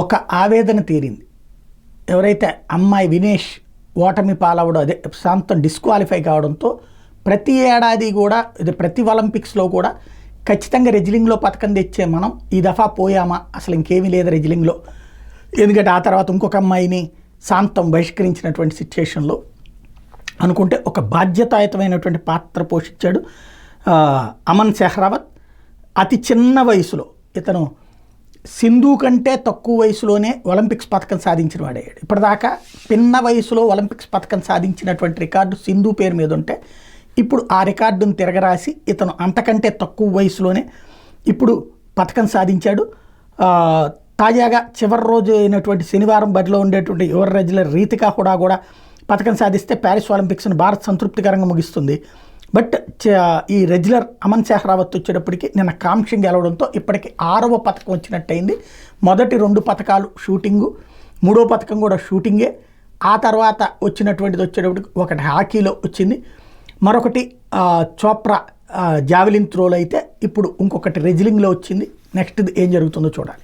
ఒక ఆవేదన తీరింది. ఎవరైతే అమ్మాయి వినేష్ ఓటమి పాలవడం, అదే శాంతం డిస్క్వాలిఫై కావడంతో ప్రతి ఏడాది కూడా ప్రతి ఒలింపిక్స్లో కూడా ఖచ్చితంగా రెజ్లింగ్లో పథకం తెచ్చే మనం ఈ దఫా పోయామా, అసలు ఇంకేమీ లేదు రెజ్లింగ్లో. ఎందుకంటే ఆ తర్వాత ఇంకొక అమ్మాయిని శాంతం బహిష్కరించినటువంటి సిచ్యుయేషన్లో అనుకుంటే ఒక బాధ్యతాయుతమైనటువంటి పాత్ర పోషించాడు అమన్ సెహ్రావత్. అతి చిన్న వయసులో ఇతను సింధు కంటే తక్కువ వయసులోనే ఒలింపిక్స్ పథకం సాధించిన వాడయ్యాడు. ఇప్పటిదాకా పిన్న వయసులో ఒలింపిక్స్ పథకం సాధించినటువంటి రికార్డు సింధు పేరు మీద ఉంటే ఇప్పుడు ఆ రికార్డును తిరగరాసి ఇతను అంతకంటే తక్కువ వయసులోనే ఇప్పుడు పథకం సాధించాడు. తాజాగా చివరి రోజు అయినటువంటి శనివారం బరిలో ఉండేటువంటి యువ రెజ్లర్ రీతికా హుడా కూడా పథకం సాధిస్తే ప్యారిస్ ఒలింపిక్స్ను భారత్ సంతృప్తికరంగా ముగిస్తుంది. బట్ ఈ రెజ్లర్ అమన్ సెహ్రావత్ వచ్చేటప్పటికి నిన్న కాంక్షం గెలవడంతో ఇప్పటికి 6వ పథకం వచ్చినట్టయింది. మొదటి 2 పథకాలు షూటింగు, 3వ పథకం కూడా షూటింగే. ఆ తర్వాత వచ్చినటువంటిది వచ్చేటప్పటికి ఒకటి హాకీలో వచ్చింది, మరొకటి చోప్రా జావెలిన్ త్రోలో అయితే ఇప్పుడు ఇంకొకటి రెజ్లింగ్లో వచ్చింది. నెక్స్ట్ ఏం జరుగుతుందో చూడాలి.